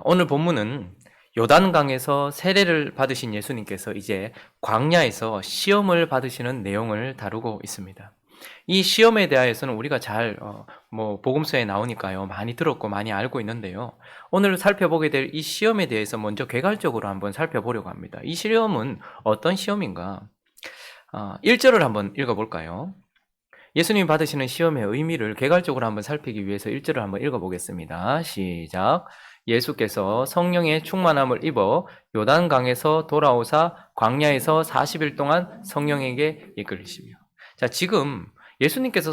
오늘 본문은 요단강에서 세례를 받으신 예수님께서 이제 광야에서 시험을 받으시는 내용을 다루고 있습니다. 이 시험에 대하여서는 우리가 잘 복음서에 나오니까요 많이 들었고 많이 알고 있는데요. 오늘 살펴보게 될 이 시험에 대해서 먼저 개괄적으로 한번 살펴보려고 합니다. 이 시험은 어떤 시험인가? 1절을 한번 읽어볼까요? 예수님이 받으시는 시험의 의미를 개괄적으로 한번 살피기 위해서 1절을 한번 읽어보겠습니다. 시작. 예수께서 성령의 충만함을 입어 요단강에서 돌아오사 광야에서 40일 동안 성령에게 이끌리시며. 자, 지금 예수님께서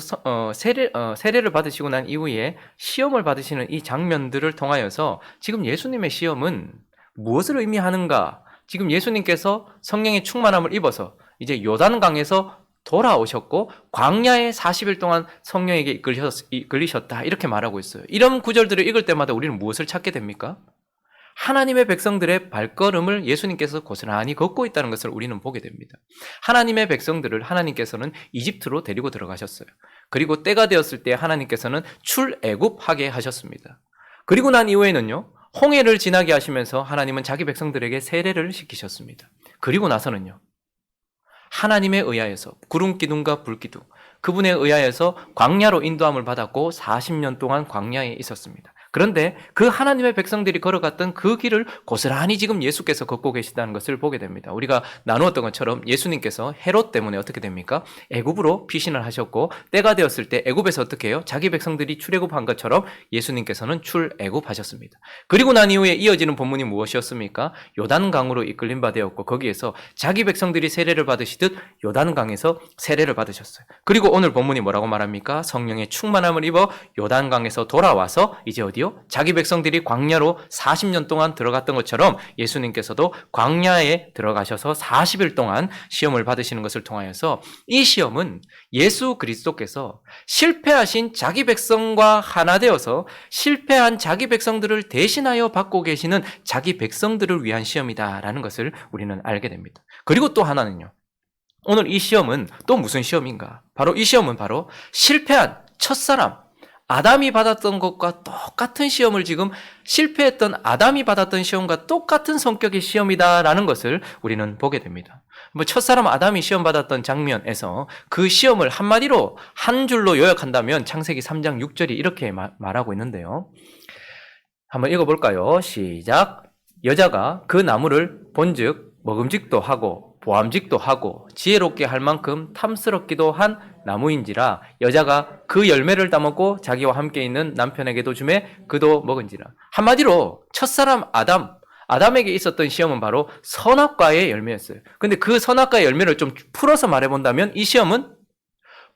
세례를 받으시고 난 이후에 시험을 받으시는 이 장면들을 통하여서 지금 예수님의 시험은 무엇을 의미하는가? 지금 예수님께서 성령의 충만함을 입어서 이제 요단강에서 돌아오셨고 광야에 40일 동안 성령에게 이끌리셨다 이렇게 말하고 있어요. 이런 구절들을 읽을 때마다 우리는 무엇을 찾게 됩니까? 하나님의 백성들의 발걸음을 예수님께서 고스란히 걷고 있다는 것을 우리는 보게 됩니다. 하나님의 백성들을 하나님께서는 이집트로 데리고 들어가셨어요. 그리고 때가 되었을 때 하나님께서는 출애굽하게 하셨습니다. 그리고 난 이후에는요, 홍해를 지나게 하시면서 하나님은 자기 백성들에게 세례를 시키셨습니다. 그리고 나서는요, 하나님에 의하여서 구름 기둥과 불 기둥, 그분에 의하여서 광야로 인도함을 받았고 40년 동안 광야에 있었습니다. 그런데 그 하나님의 백성들이 걸어갔던 그 길을 고스란히 지금 예수께서 걷고 계시다는 것을 보게 됩니다. 우리가 나누었던 것처럼 예수님께서 헤롯 때문에 어떻게 됩니까? 애굽으로 피신을 하셨고 때가 되었을 때 애굽에서 어떻게 해요? 자기 백성들이 출애굽한 것처럼 예수님께서는 출애굽하셨습니다. 그리고 난 이후에 이어지는 본문이 무엇이었습니까? 요단강으로 이끌림 바 되었고 거기에서 자기 백성들이 세례를 받으시듯 요단강에서 세례를 받으셨어요. 그리고 오늘 본문이 뭐라고 말합니까? 성령의 충만함을 입어 요단강에서 돌아와서 이제 어디요? 자기 백성들이 광야로 40년 동안 들어갔던 것처럼 예수님께서도 광야에 들어가셔서 40일 동안 시험을 받으시는 것을 통하여서 이 시험은 예수 그리스도께서 실패하신 자기 백성과 하나 되어서 실패한 자기 백성들을 대신하여 받고 계시는 자기 백성들을 위한 시험이다라는 것을 우리는 알게 됩니다. 그리고 또 하나는요. 오늘 이 시험은 또 무슨 시험인가? 바로 이 시험은 바로 실패한 첫사람 아담이 받았던 것과 똑같은 시험을 지금 실패했던 아담이 받았던 시험과 똑같은 성격의 시험이다라는 것을 우리는 보게 됩니다. 첫사람 아담이 시험 받았던 장면에서 그 시험을 한마디로 한 줄로 요약한다면 창세기 3장 6절이 이렇게 말하고 있는데요. 한번 읽어볼까요? 시작. 여자가 그 나무를 본즉 먹음직도 하고 보암직도 하고 지혜롭게 할 만큼 탐스럽기도 한 나무인지라 여자가 그 열매를 따먹고 자기와 함께 있는 남편에게도 주매 그도 먹은지라. 한마디로 첫사람 아담에게 있었던 시험은 바로 선악과의 열매였어요. 근데 그 선악과의 열매를 좀 풀어서 말해본다면 이 시험은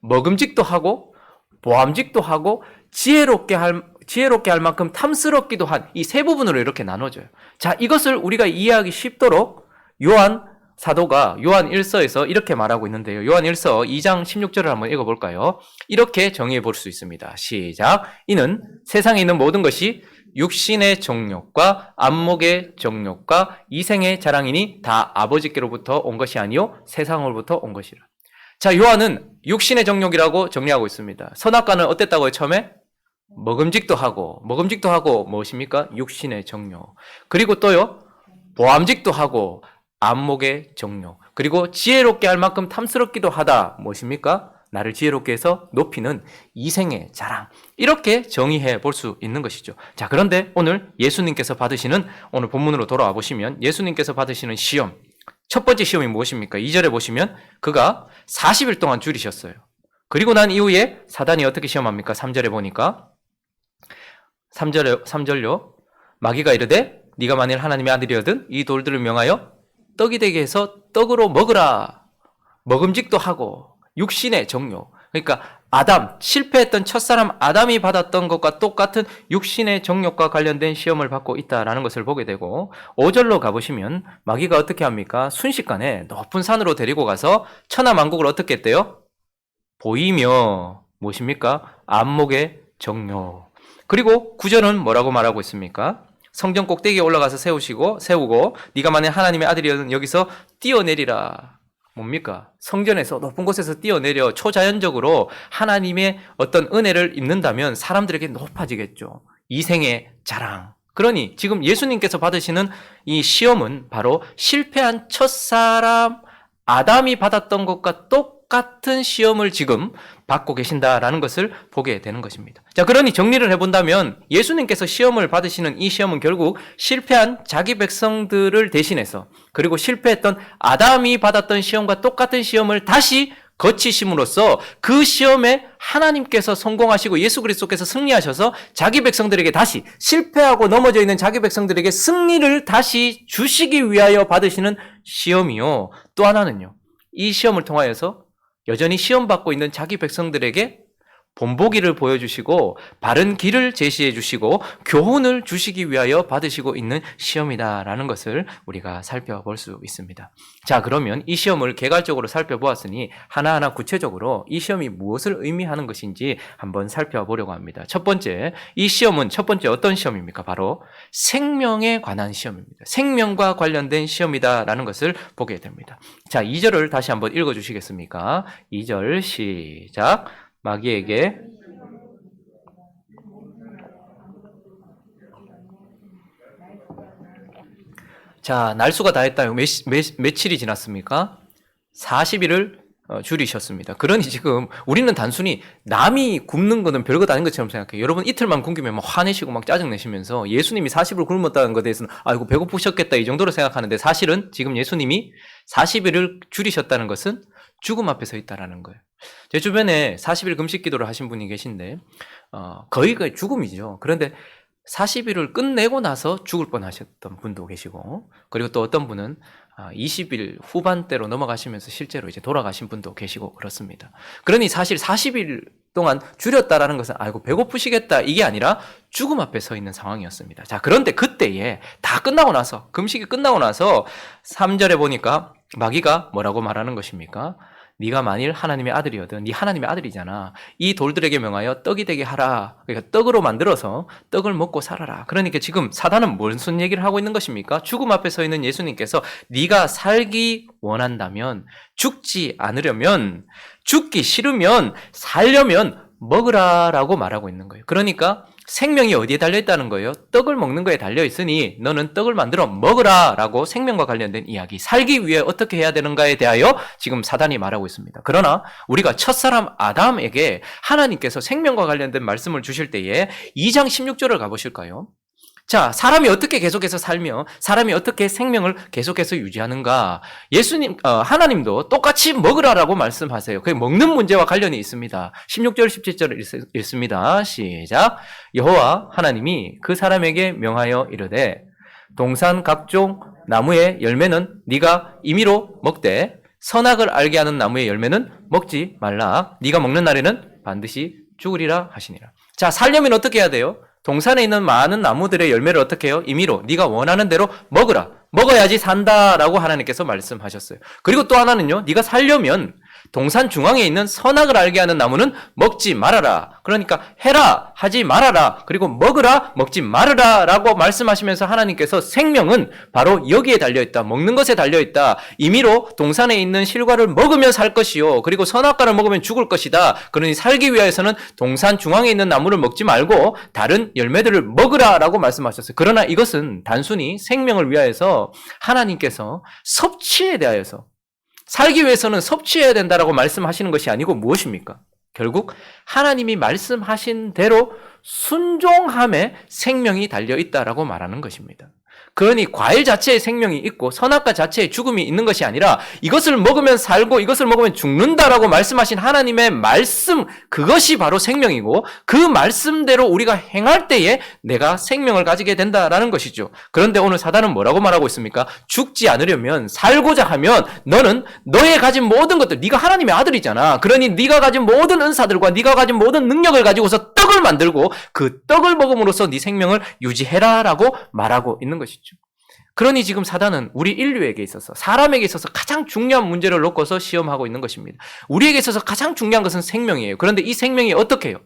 먹음직도 하고 보암직도 하고 지혜롭게 할 만큼 탐스럽기도 한 이 세 부분으로 이렇게 나눠져요. 자, 이것을 우리가 이해하기 쉽도록 요한 사도가 요한 1서에서 이렇게 말하고 있는데요. 요한 1서 2장 16절을 한번 읽어볼까요? 이렇게 정의해 볼 수 있습니다. 시작. 이는 세상에 있는 모든 것이 육신의 정욕과 안목의 정욕과 이생의 자랑이니 다 아버지께로부터 온 것이 아니요 세상으로부터 온 것이라. 자, 요한은 육신의 정욕이라고 정리하고 있습니다. 선악과는 어땠다고요? 처음에? 먹음직도 하고 무엇입니까? 육신의 정욕. 그리고 또요. 보암직도 하고 안목의 정욕. 그리고 지혜롭게 할 만큼 탐스럽기도 하다. 무엇입니까? 나를 지혜롭게 해서 높이는 이생의 자랑. 이렇게 정의해 볼 수 있는 것이죠. 자, 그런데 오늘 예수님께서 받으시는 오늘 본문으로 돌아와 보시면 예수님께서 받으시는 시험. 첫 번째 시험이 무엇입니까? 2절에 보시면 그가 40일 동안 줄이셨어요. 그리고 난 이후에 사단이 어떻게 시험합니까? 3절에 보니까 3절요. 마귀가 이르되 네가 만일 하나님의 아들이거든 이 돌들을 명하여 떡이 되게 해서 떡으로 먹으라. 먹음직도 하고 육신의 정욕. 그러니까 아담, 실패했던 첫사람 아담이 받았던 것과 똑같은 육신의 정욕과 관련된 시험을 받고 있다라는 것을 보게 되고 5절로 가보시면 마귀가 어떻게 합니까? 순식간에 높은 산으로 데리고 가서 천하만국을 어떻게 했대요? 보이며 무엇입니까? 안목의 정욕. 그리고 9절은 뭐라고 말하고 있습니까? 성전 꼭대기에 올라가서 세우고 네가 만약 하나님의 아들이면 여기서 뛰어내리라. 뭡니까? 성전에서 높은 곳에서 뛰어내려 초자연적으로 하나님의 어떤 은혜를 입는다면 사람들에게 높아지겠죠. 이생의 자랑. 그러니 지금 예수님께서 받으시는 이 시험은 바로 실패한 첫사람 아담이 받았던 것과 똑같은 시험을 지금 받고 계신다라는 것을 보게 되는 것입니다. 자, 그러니 정리를 해본다면 예수님께서 시험을 받으시는 이 시험은 결국 실패한 자기 백성들을 대신해서, 그리고 실패했던 아담이 받았던 시험과 똑같은 시험을 다시 거치심으로써 그 시험에 하나님께서 성공하시고 예수 그리스도께서 승리하셔서 자기 백성들에게 다시, 실패하고 넘어져 있는 자기 백성들에게 승리를 다시 주시기 위하여 받으시는 시험이요. 또 하나는요, 이 시험을 통하여서 여전히 시험받고 있는 자기 백성들에게 본보기를 보여주시고 바른 길을 제시해 주시고 교훈을 주시기 위하여 받으시고 있는 시험이다라는 것을 우리가 살펴볼 수 있습니다. 자, 그러면 이 시험을 개괄적으로 살펴보았으니 하나하나 구체적으로 이 시험이 무엇을 의미하는 것인지 한번 살펴보려고 합니다. 첫 번째, 이 시험은 첫 번째 어떤 시험입니까? 바로 생명에 관한 시험입니다. 생명과 관련된 시험이다라는 것을 보게 됩니다. 자, 2절을 다시 한번 읽어주시겠습니까? 2절 시작. 마귀에게 자, 날수가 다 했다. 며칠이 지났습니까? 40일을 줄이셨습니다. 그러니 지금 우리는 단순히 남이 굶는 거는 별것 아닌 것처럼 생각해요. 여러분 이틀만 굶기면 막 화내시고 막 짜증내시면서 예수님이 40일 굶었다는 것에 대해서는 아이고 배고프셨겠다 이 정도로 생각하는데, 사실은 지금 예수님이 40일을 줄이셨다는 것은 죽음 앞에 서 있다라는 거예요. 제 주변에 40일 금식 기도를 하신 분이 계신데 거의 죽음이죠. 그런데 40일을 끝내고 나서 죽을 뻔하셨던 분도 계시고, 그리고 또 어떤 분은 20일 후반대로 넘어가시면서 실제로 이제 돌아가신 분도 계시고 그렇습니다. 그러니 사실 40일 동안 줄였다라는 것은 아이고 배고프시겠다 이게 아니라 죽음 앞에 서 있는 상황이었습니다. 자, 그런데 그때에 다 끝나고 나서, 금식이 끝나고 나서 3절에 보니까 마귀가 뭐라고 말하는 것입니까? 네가 만일 하나님의 아들이거든, 네 하나님의 아들이잖아, 이 돌들에게 명하여 떡이 되게 하라. 그러니까 떡으로 만들어서 떡을 먹고 살아라. 그러니까 지금 사단은 무슨 얘기를 하고 있는 것입니까? 죽음 앞에 서 있는 예수님께서 네가 살기 원한다면, 죽지 않으려면, 죽기 싫으면, 살려면 먹으라라고 말하고 있는 거예요. 그러니까 생명이 어디에 달려있다는 거예요? 떡을 먹는 거에 달려있으니 너는 떡을 만들어 먹으라라고 생명과 관련된 이야기, 살기 위해 어떻게 해야 되는가에 대하여 지금 사단이 말하고 있습니다. 그러나 우리가 첫사람 아담에게 하나님께서 생명과 관련된 말씀을 주실 때에 2장 16절을 가보실까요? 자, 사람이 어떻게 계속해서 살며 사람이 어떻게 생명을 계속해서 유지하는가? 하나님도 똑같이 먹으라라고 말씀하세요. 그게 먹는 문제와 관련이 있습니다. 16절, 17절 읽습니다. 시작. 여호와 하나님이 그 사람에게 명하여 이르되 동산 각종 나무의 열매는 네가 임의로 먹되 선악을 알게 하는 나무의 열매는 먹지 말라. 네가 먹는 날에는 반드시 죽으리라 하시니라. 자, 살려면 어떻게 해야 돼요? 동산에 있는 많은 나무들의 열매를 어떻게 해요? 임의로 네가 원하는 대로 먹으라. 먹어야지 산다라고 하나님께서 말씀하셨어요. 그리고 또 하나는요, 네가 살려면 동산 중앙에 있는 선악을 알게 하는 나무는 먹지 말아라. 그러니까 해라, 하지 말아라. 그리고 먹으라, 먹지 말아라 라고 말씀하시면서 하나님께서 생명은 바로 여기에 달려있다. 먹는 것에 달려있다. 임의로 동산에 있는 실과를 먹으면 살 것이요, 그리고 선악과를 먹으면 죽을 것이다. 그러니 살기 위해서는 동산 중앙에 있는 나무를 먹지 말고 다른 열매들을 먹으라 라고 말씀하셨어요. 그러나 이것은 단순히 생명을 위하여서 하나님께서 섭취에 대하여서, 살기 위해서는 섭취해야 된다라고 말씀하시는 것이 아니고 무엇입니까? 결국 하나님이 말씀하신 대로 순종함에 생명이 달려있다라고 말하는 것입니다. 그러니 과일 자체에 생명이 있고 선악과 자체에 죽음이 있는 것이 아니라 이것을 먹으면 살고 이것을 먹으면 죽는다라고 말씀하신 하나님의 말씀, 그것이 바로 생명이고 그 말씀대로 우리가 행할 때에 내가 생명을 가지게 된다라는 것이죠. 그런데 오늘 사단은 뭐라고 말하고 있습니까? 죽지 않으려면, 살고자 하면 너는 너의 가진 모든 것들, 네가 하나님의 아들이잖아. 그러니 네가 가진 모든 은사들과 네가 가진 모든 능력을 가지고서 떡을 만들고 그 떡을 먹음으로써 네 생명을 유지해라라고 말하고 있는 것이죠. 그러니 지금 사단은 우리 인류에게 있어서, 사람에게 있어서 가장 중요한 문제를 놓고서 시험하고 있는 것입니다. 우리에게 있어서 가장 중요한 것은 생명이에요. 그런데 이 생명이 어떻게 해요?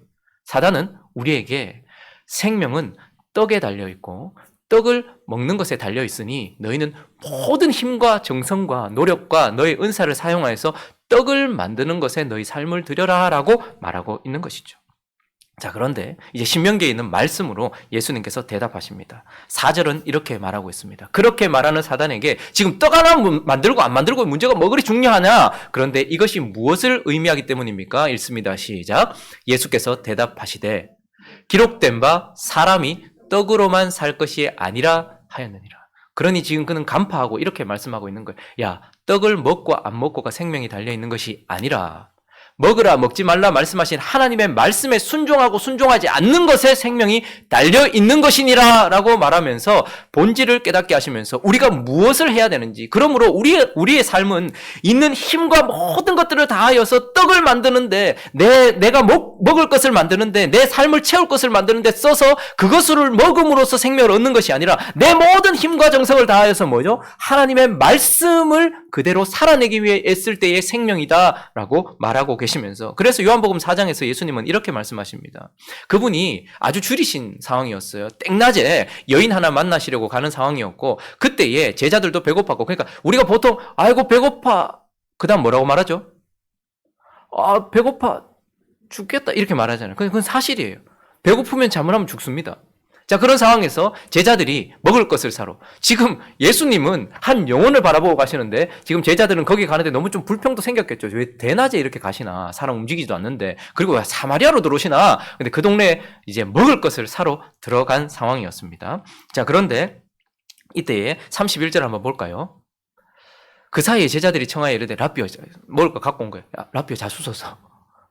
사단은 우리에게 생명은 떡에 달려있고 떡을 먹는 것에 달려있으니 너희는 모든 힘과 정성과 노력과 너의 은사를 사용하여서 떡을 만드는 것에 너희 삶을 들여라 라고 말하고 있는 것이죠. 자, 그런데 이제 신명기에 있는 말씀으로 예수님께서 대답하십니다. 4절은 이렇게 말하고 있습니다. 그렇게 말하는 사단에게 지금 떡 하나 만들고 안 만들고 문제가 뭐 그리 중요하냐? 그런데 이것이 무엇을 의미하기 때문입니까? 읽습니다. 시작. 예수께서 대답하시되 기록된 바 사람이 떡으로만 살 것이 아니라 하였느니라. 그러니 지금 그는 간파하고 이렇게 말씀하고 있는 거예요. 야, 떡을 먹고 안 먹고가 생명이 달려있는 것이 아니라 먹으라 먹지 말라 말씀하신 하나님의 말씀에 순종하고 순종하지 않는 것에 생명이 달려있는 것이니라 라고 말하면서 본질을 깨닫게 하시면서 우리가 무엇을 해야 되는지, 그러므로 우리의 삶은 있는 힘과 모든 것들을 다하여서 떡을 만드는데 내가 먹을 것을 만드는데 내 삶을 채울 것을 만드는데 써서 그것을 먹음으로써 생명을 얻는 것이 아니라 내 모든 힘과 정성을 다하여서 뭐죠? 하나님의 말씀을 그대로 살아내기 위해 애쓸 때의 생명이다 라고 말하고 계시면서, 그래서 요한복음 4장에서 예수님은 이렇게 말씀하십니다. 그분이 아주 줄이신 상황이었어요. 땡낮에 여인 하나 만나시려고 가는 상황이었고, 그때에 제자들도 배고팠고, 그러니까 우리가 보통 아이고 배고파, 그 다음 뭐라고 말하죠? 아 배고파 죽겠다 이렇게 말하잖아요. 그건 사실이에요. 배고프면 잠을 하면 죽습니다. 자, 그런 상황에서 제자들이 먹을 것을 사러, 지금 예수님은 한 영혼을 바라보고 가시는데 지금 제자들은 거기 가는데 너무 좀 불평도 생겼겠죠. 왜 대낮에 이렇게 가시나, 사람 움직이지도 않는데, 그리고 왜 사마리아로 들어오시나. 근데 그 동네에 이제 먹을 것을 사러 들어간 상황이었습니다. 자, 그런데 이때에 31절 한번 볼까요? 그 사이에 제자들이 청하에 이르되 라삐어, 먹을 거 갖고 온 거예요. 야, 라삐어 잡수소서,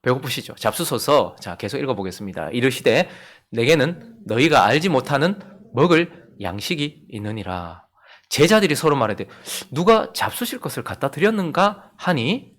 배고프시죠? 잡수소서. 자, 계속 읽어보겠습니다. 이르시되 내게는 너희가 알지 못하는 먹을 양식이 있느니라. 제자들이 서로 말하되 누가 잡수실 것을 갖다 드렸는가 하니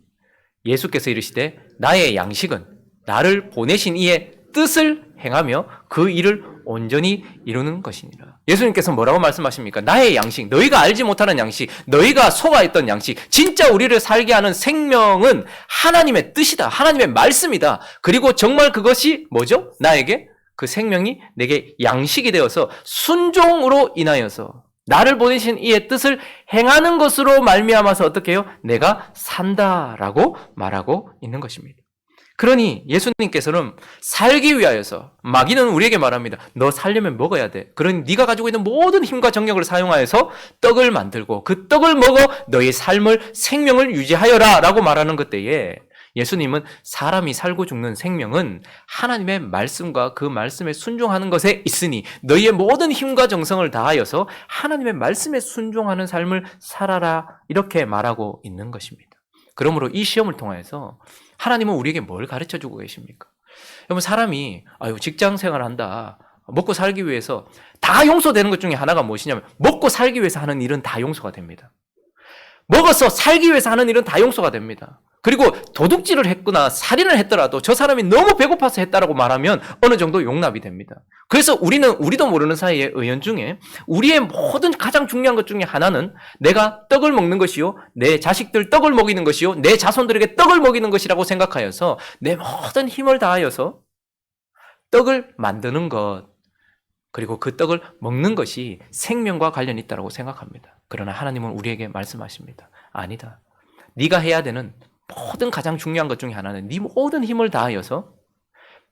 예수께서 이르시되 나의 양식은 나를 보내신 이의 뜻을 행하며 그 일을 온전히 이루는 것이니라. 예수님께서 뭐라고 말씀하십니까? 나의 양식, 너희가 알지 못하는 양식, 너희가 소화했던 양식, 진짜 우리를 살게 하는 생명은 하나님의 뜻이다. 하나님의 말씀이다. 그리고 정말 그것이 뭐죠? 나에게 그 생명이 내게 양식이 되어서 순종으로 인하여서 나를 보내신 이의 뜻을 행하는 것으로 말미암아서 어떻게 해요? 내가 산다라고 말하고 있는 것입니다. 그러니 예수님께서는 살기 위하여서, 마귀는 우리에게 말합니다. 너 살려면 먹어야 돼. 그러니 네가 가지고 있는 모든 힘과 정력을 사용하여서 떡을 만들고 그 떡을 먹어 너의 삶을, 생명을 유지하여라 라고 말하는 것 때에 예수님은 사람이 살고 죽는 생명은 하나님의 말씀과 그 말씀에 순종하는 것에 있으니 너희의 모든 힘과 정성을 다하여서 하나님의 말씀에 순종하는 삶을 살아라 이렇게 말하고 있는 것입니다. 그러므로 이 시험을 통해서 하나님은 우리에게 뭘 가르쳐주고 계십니까? 여러분, 사람이 직장 생활을 한다, 먹고 살기 위해서 다 용서되는 것 중에 하나가 무엇이냐면 먹고 살기 위해서 하는 일은 다 용서가 됩니다. 먹어서 살기 위해서 하는 일은 다 용서가 됩니다. 그리고 도둑질을 했거나 살인을 했더라도 저 사람이 너무 배고파서 했다라고 말하면 어느 정도 용납이 됩니다. 그래서 우리도 모르는 사이에 은연중에 우리의 모든 가장 중요한 것 중에 하나는 내가 떡을 먹는 것이요, 내 자식들 떡을 먹이는 것이요, 내 자손들에게 떡을 먹이는 것이라고 생각하여서 내 모든 힘을 다하여서 떡을 만드는 것, 그리고 그 떡을 먹는 것이 생명과 관련이 있다고 생각합니다. 그러나 하나님은 우리에게 말씀하십니다. 아니다. 네가 해야 되는 모든 가장 중요한 것 중에 하나는 네 모든 힘을 다하여서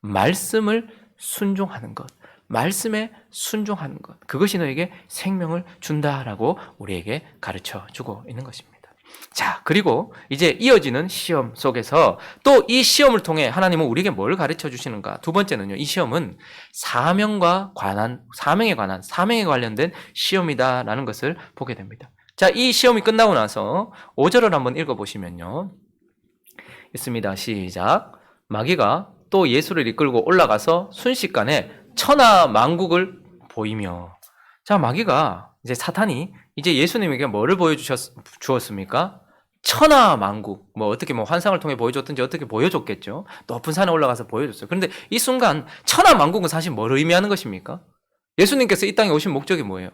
말씀을 순종하는 것, 말씀에 순종하는 것, 그것이 너에게 생명을 준다라고 우리에게 가르쳐주고 있는 것입니다. 자, 그리고 이제 이어지는 시험 속에서 또 이 시험을 통해 하나님은 우리에게 뭘 가르쳐 주시는가? 두 번째는요, 이 시험은 사명에 관련된 시험이다라는 것을 보게 됩니다. 자, 이 시험이 끝나고 나서 5절을 한번 읽어보시면요, 있습니다. 시작. 마귀가 또 예수를 이끌고 올라가서 순식간에 천하만국을 보이며. 자, 마귀가, 이제 사탄이 이제 예수님에게 뭐를 보여주었습니까? 천하만국, 어떻게 환상을 통해 보여줬든지 어떻게 보여줬겠죠. 높은 산에 올라가서 보여줬어요. 그런데 이 순간 천하만국은 사실 뭘 의미하는 것입니까? 예수님께서 이 땅에 오신 목적이 뭐예요?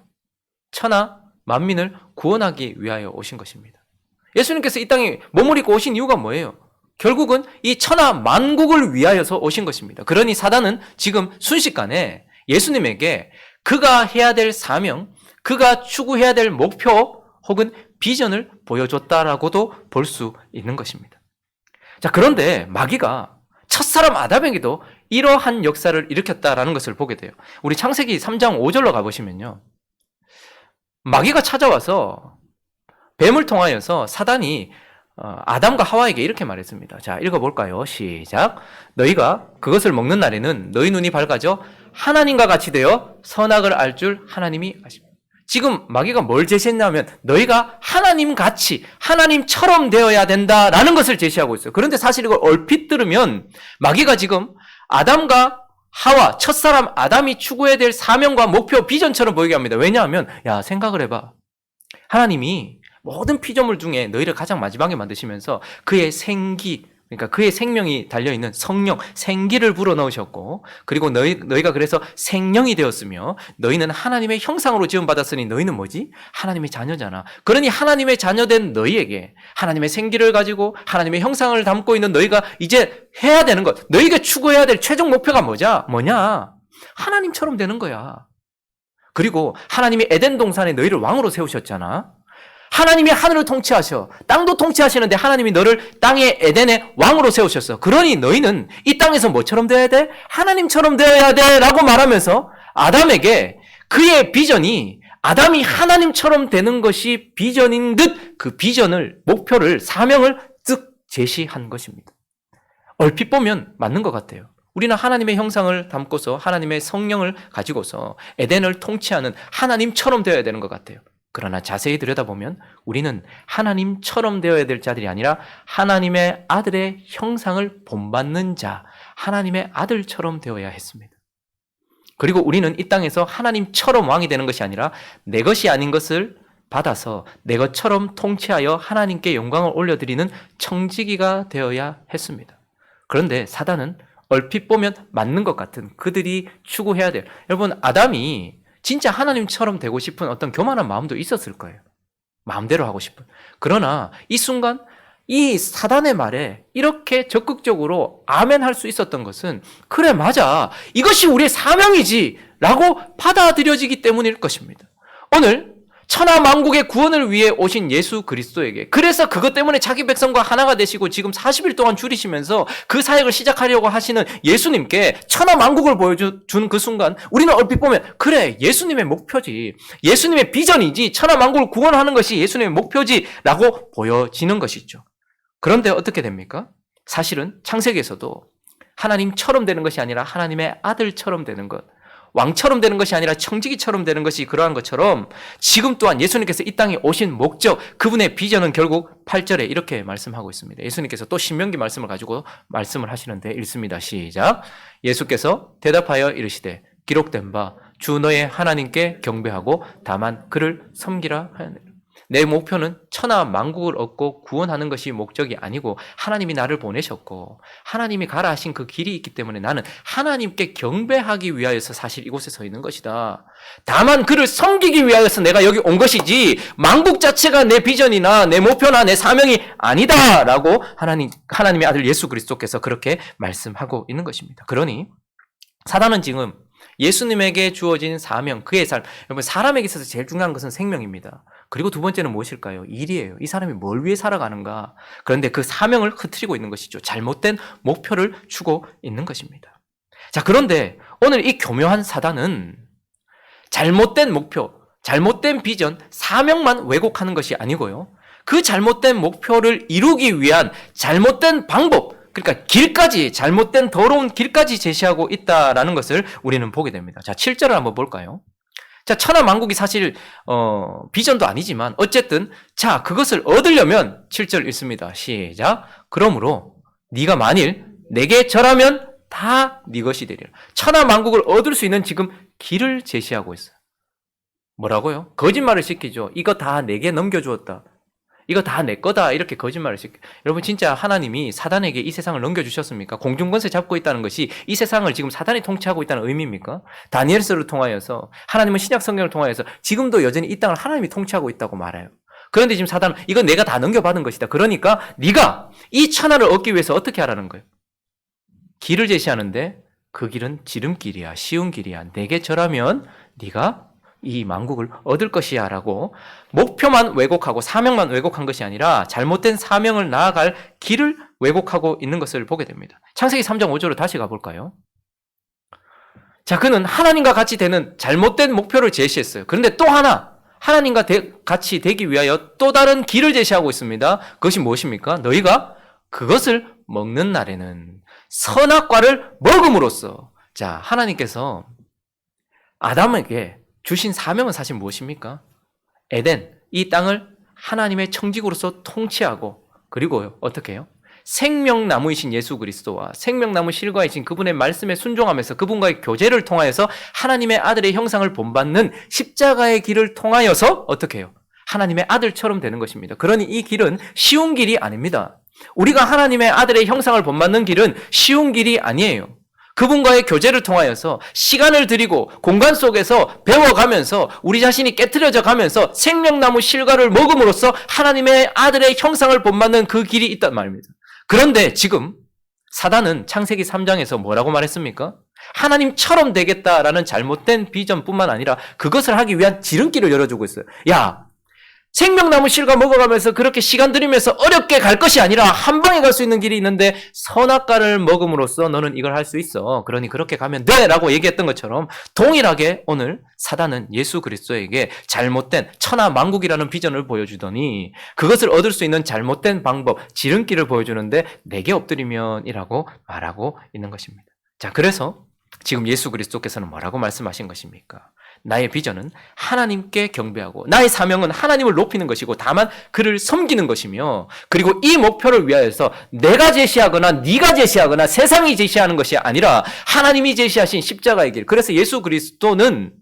천하 만민을 구원하기 위하여 오신 것입니다. 예수님께서 이 땅에 몸을 입고 오신 이유가 뭐예요? 결국은 이 천하 만국을 위하여서 오신 것입니다. 그러니 사단은 지금 순식간에 예수님에게 그가 해야 될 사명, 그가 추구해야 될 목표 혹은 비전을 보여줬다라고도 볼 수 있는 것입니다. 자, 그런데 마귀가 첫사람 아담에게도 이러한 역사를 일으켰다라는 것을 보게 돼요. 우리 창세기 3장 5절로 가보시면요. 마귀가 찾아와서 뱀을 통하여서 사단이 아담과 하와에게 이렇게 말했습니다. 자, 읽어볼까요? 시작. 너희가 그것을 먹는 날에는 너희 눈이 밝아져 하나님과 같이 되어 선악을 알 줄 하나님이 아십니다. 지금 마귀가 뭘 제시했냐면 너희가 하나님같이 하나님처럼 되어야 된다라는 것을 제시하고 있어요. 그런데 사실 이걸 얼핏 들으면 마귀가 지금 아담과 하와, 첫사람 아담이 추구해야 될 사명과 목표, 비전처럼 보이게 합니다. 왜냐하면 야, 생각을 해봐. 하나님이 모든 피조물 중에 너희를 가장 마지막에 만드시면서 그의 생기, 그러니까 그의 생명이 달려있는 성령, 생기를 불어넣으셨고, 그리고 너희가 그래서 생령이 되었으며 너희는 하나님의 형상으로 지음받았으니 너희는 뭐지? 하나님의 자녀잖아. 그러니 하나님의 자녀된 너희에게 하나님의 생기를 가지고 하나님의 형상을 담고 있는 너희가 이제 해야 되는 것, 너희가 추구해야 될 최종 목표가 뭐냐? 하나님처럼 되는 거야. 그리고 하나님이 에덴 동산에 너희를 왕으로 세우셨잖아. 하나님이 하늘을 통치하셔. 땅도 통치하시는데 하나님이 너를 땅의 에덴의 왕으로 세우셨어. 그러니 너희는 이 땅에서 뭐처럼 되어야 돼? 하나님처럼 되어야 돼 라고 말하면서 아담에게 그의 비전이 아담이 하나님처럼 되는 것이 비전인 듯 그 비전을, 목표를, 사명을 쓱 제시한 것입니다. 얼핏 보면 맞는 것 같아요. 우리는 하나님의 형상을 담고서 하나님의 성령을 가지고서 에덴을 통치하는 하나님처럼 되어야 되는 것 같아요. 그러나 자세히 들여다보면 우리는 하나님처럼 되어야 될 자들이 아니라 하나님의 아들의 형상을 본받는 자, 하나님의 아들처럼 되어야 했습니다. 그리고 우리는 이 땅에서 하나님처럼 왕이 되는 것이 아니라 내 것이 아닌 것을 받아서 내 것처럼 통치하여 하나님께 영광을 올려드리는 청지기가 되어야 했습니다. 그런데 사단은 얼핏 보면 맞는 것 같은 그들이 추구해야 될, 여러분 아담이 진짜 하나님처럼 되고 싶은 어떤 교만한 마음도 있었을 거예요. 마음대로 하고 싶은. 그러나 이 순간 이 사단의 말에 이렇게 적극적으로 아멘 할 수 있었던 것은 그래 맞아. 이것이 우리의 사명이지 라고 받아들여지기 때문일 것입니다. 오늘 천하 만국의 구원을 위해 오신 예수 그리스도에게, 그래서 그것 때문에 자기 백성과 하나가 되시고 지금 40일 동안 줄이시면서 그 사역을 시작하려고 하시는 예수님께 천하 만국을 보여준 그 순간 우리는 얼핏 보면 그래 예수님의 목표지, 예수님의 비전이지, 천하 만국을 구원하는 것이 예수님의 목표지 라고 보여지는 것이죠. 그런데 어떻게 됩니까? 사실은 창세기에서도 하나님처럼 되는 것이 아니라 하나님의 아들처럼 되는 것, 왕처럼 되는 것이 아니라 청지기처럼 되는 것이 그러한 것처럼 지금 또한 예수님께서 이 땅에 오신 목적, 그분의 비전은 결국 8절에 이렇게 말씀하고 있습니다. 예수님께서 또 신명기 말씀을 가지고 말씀을 하시는데 읽습니다. 시작. 예수께서 대답하여 이르시되 기록된 바 주 너의 하나님께 경배하고 다만 그를 섬기라 하였느니라. 내 목표는 천하 만국을 얻고 구원하는 것이 목적이 아니고 하나님이 나를 보내셨고 하나님이 가라 하신 그 길이 있기 때문에 나는 하나님께 경배하기 위하여서 사실 이곳에 서 있는 것이다. 다만 그를 섬기기 위하여서 내가 여기 온 것이지 만국 자체가 내 비전이나 내 목표나 내 사명이 아니다 라고 하나님의 아들 예수 그리스도께서 그렇게 말씀하고 있는 것입니다. 그러니 사단은 지금 예수님에게 주어진 사명, 그의 삶, 여러분 사람에게 있어서 제일 중요한 것은 생명입니다. 그리고 두 번째는 무엇일까요? 일이에요. 이 사람이 뭘 위해 살아가는가? 그런데 그 사명을 흐트리고 있는 것이죠. 잘못된 목표를 주고 있는 것입니다. 자, 그런데 오늘 이 교묘한 사단은 잘못된 목표, 잘못된 비전, 사명만 왜곡하는 것이 아니고요. 그 잘못된 목표를 이루기 위한 잘못된 방법, 그러니까 길까지, 잘못된 더러운 길까지 제시하고 있다라는 것을 우리는 보게 됩니다. 자, 7절을 한번 볼까요? 자, 천하 만국이 사실 비전도 아니지만 어쨌든 자, 그것을 얻으려면 7절 읽습니다. 시작. 그러므로 네가 만일 내게 절하면 다 네 것이 되리라. 천하 만국을 얻을 수 있는 지금 길을 제시하고 있어요. 뭐라고요? 거짓말을 시키죠. 이거 다 내게 넘겨주었다. 이거 다 내 거다. 이렇게 거짓말을 시켜. 여러분 진짜 하나님이 사단에게 이 세상을 넘겨주셨습니까? 공중권세 잡고 있다는 것이 이 세상을 지금 사단이 통치하고 있다는 의미입니까? 다니엘서를 통하여서 하나님은 신약 성경을 통하여서 지금도 여전히 이 땅을 하나님이 통치하고 있다고 말해요. 그런데 지금 사단은 이건 내가 다 넘겨받은 것이다. 그러니까 네가 이 천하를 얻기 위해서 어떻게 하라는 거예요? 길을 제시하는데 그 길은 지름길이야. 쉬운 길이야. 내게 절하면 네가 이 만국을 얻을 것이야 라고 목표만 왜곡하고 사명만 왜곡한 것이 아니라 잘못된 사명을 나아갈 길을 왜곡하고 있는 것을 보게 됩니다. 창세기 3장 5절로 다시 가볼까요? 자, 그는 하나님과 같이 되는 잘못된 목표를 제시했어요. 그런데 또 하나, 하나님과 같이 되기 위하여 또 다른 길을 제시하고 있습니다. 그것이 무엇입니까? 너희가 그것을 먹는 날에는 선악과를 먹음으로써. 자, 하나님께서 아담에게 주신 사명은 사실 무엇입니까? 에덴, 이 땅을 하나님의 청지구로서 통치하고, 그리고 어떻게 해요? 생명나무이신 예수 그리스도와 생명나무 실과이신 그분의 말씀에 순종하면서 그분과의 교제를 통하여서 하나님의 아들의 형상을 본받는 십자가의 길을 통하여서 어떻게 해요? 하나님의 아들처럼 되는 것입니다. 그러니 이 길은 쉬운 길이 아닙니다. 우리가 하나님의 아들의 형상을 본받는 길은 쉬운 길이 아니에요. 그분과의 교제를 통하여서 시간을 들이고 공간 속에서 배워가면서 우리 자신이 깨트려져 가면서 생명나무 실과를 먹음으로써 하나님의 아들의 형상을 본받는 그 길이 있단 말입니다. 그런데 지금 사단은 창세기 3장에서 뭐라고 말했습니까? 하나님처럼 되겠다라는 잘못된 비전뿐만 아니라 그것을 하기 위한 지름길을 열어주고 있어요. 야, 생명나무 실과 먹어가면서 그렇게 시간 들이면서 어렵게 갈 것이 아니라 한 방에 갈 수 있는 길이 있는데 선악과를 먹음으로써 너는 이걸 할 수 있어. 그러니 그렇게 가면 돼! 라고 얘기했던 것처럼 동일하게 오늘 사단은 예수 그리스도에게 잘못된 천하만국이라는 비전을 보여주더니 그것을 얻을 수 있는 잘못된 방법, 지름길을 보여주는데 내게 엎드리면이라고 말하고 있는 것입니다. 자, 그래서 지금 예수 그리스도께서는 뭐라고 말씀하신 것입니까? 나의 비전은 하나님께 경배하고 나의 사명은 하나님을 높이는 것이고 다만 그를 섬기는 것이며, 그리고 이 목표를 위하여서 내가 제시하거나 네가 제시하거나 세상이 제시하는 것이 아니라 하나님이 제시하신 십자가의 길. 그래서 예수 그리스도는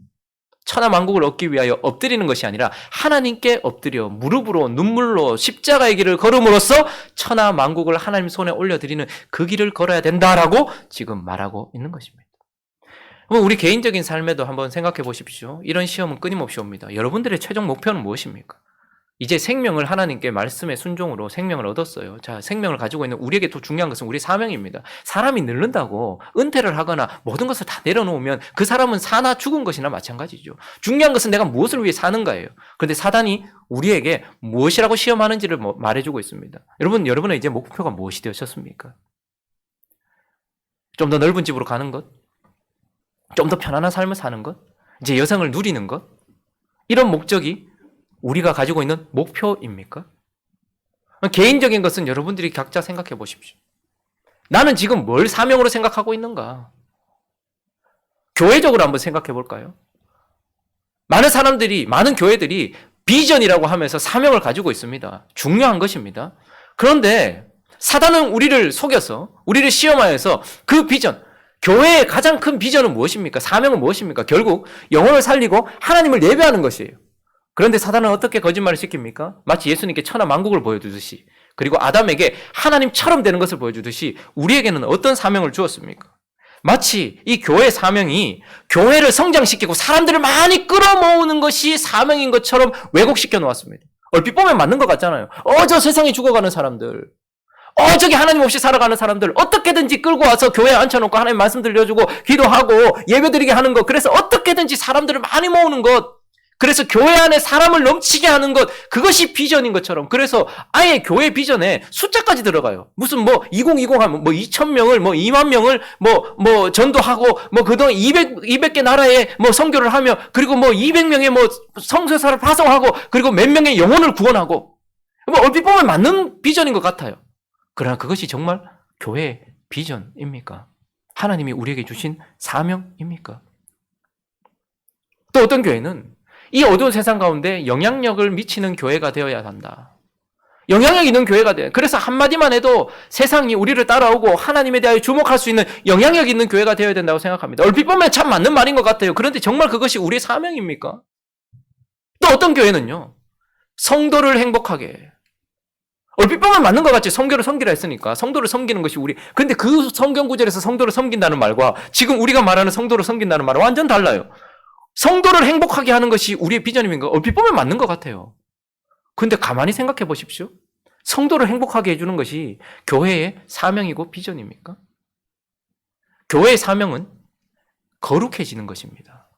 천하만국을 얻기 위하여 엎드리는 것이 아니라 하나님께 엎드려 무릎으로 눈물로 십자가의 길을 걸음으로써 천하만국을 하나님 손에 올려드리는 그 길을 걸어야 된다라고 지금 말하고 있는 것입니다. 우리 개인적인 삶에도 한번 생각해 보십시오. 이런 시험은 끊임없이 옵니다. 여러분들의 최종 목표는 무엇입니까? 이제 생명을 하나님께 말씀의 순종으로 생명을 얻었어요. 자, 생명을 가지고 있는 우리에게 또 중요한 것은 우리 사명입니다. 사람이 늙는다고 은퇴를 하거나 모든 것을 다 내려놓으면 그 사람은 사나 죽은 것이나 마찬가지죠. 중요한 것은 내가 무엇을 위해 사는가예요. 그런데 사단이 우리에게 무엇이라고 시험하는지를 말해주고 있습니다. 여러분의 이제 목표가 무엇이 되셨습니까? 좀 더 넓은 집으로 가는 것? 좀 더 편안한 삶을 사는 것? 이제 여성을 누리는 것? 이런 목적이 우리가 가지고 있는 목표입니까? 개인적인 것은 여러분들이 각자 생각해 보십시오. 나는 지금 뭘 사명으로 생각하고 있는가? 교회적으로 한번 생각해 볼까요? 많은 교회들이 비전이라고 하면서 사명을 가지고 있습니다. 중요한 것입니다. 그런데 사단은 우리를 속여서 우리를 시험하여서 그 비전, 교회의 가장 큰 비전은 무엇입니까? 사명은 무엇입니까? 결국 영혼을 살리고 하나님을 예배하는 것이에요. 그런데 사단은 어떻게 거짓말을 시킵니까? 마치 예수님께 천하만국을 보여주듯이, 그리고 아담에게 하나님처럼 되는 것을 보여주듯이 우리에게는 어떤 사명을 주었습니까? 마치 이 교회 사명이 교회를 성장시키고 사람들을 많이 끌어모으는 것이 사명인 것처럼 왜곡시켜 놓았습니다. 얼핏 보면 맞는 것 같잖아요. 저 세상에 죽어가는 사람들, 저기 하나님 없이 살아가는 사람들 어떻게든지 끌고 와서 교회에 앉혀놓고 하나님 말씀 들려주고 기도하고 예배드리게 하는 것, 그래서 어떻게든지 사람들을 많이 모으는 것, 그래서 교회 안에 사람을 넘치게 하는 것, 그것이 비전인 것처럼, 그래서 아예 교회 비전에 숫자까지 들어가요. 무슨 2020 하면 2,000명을 2만 명을 전도하고 그동안 200개 나라에 선교를 하며, 그리고 200명의 성서사를 파송하고, 그리고 몇 명의 영혼을 구원하고, 얼핏 보면 맞는 비전인 것 같아요. 그러나 그것이 정말 교회의 비전입니까? 하나님이 우리에게 주신 사명입니까? 또 어떤 교회는 이 어두운 세상 가운데 영향력을 미치는 교회가 되어야 한다. 영향력 있는 교회가 돼요. 그래서 한마디만 해도 세상이 우리를 따라오고 하나님에 대하여 주목할 수 있는 영향력 있는 교회가 되어야 된다고 생각합니다. 얼핏 보면 참 맞는 말인 것 같아요. 그런데 정말 그것이 우리의 사명입니까? 또 어떤 교회는요, 성도를 행복하게, 얼핏 보면 맞는 것 같지. 성교를 섬기라 했으니까 성도를 섬기는 것이 근데 그 성경 구절에서 성도를 섬긴다는 말과 지금 우리가 말하는 성도를 섬긴다는 말은 완전 달라요. 성도를 행복하게 하는 것이 우리의 비전입니까? 얼핏 보면 맞는 것 같아요. 근데 가만히 생각해 보십시오. 성도를 행복하게 해주는 것이 교회의 사명이고 비전입니까? 교회의 사명은 거룩해지는 것입니다.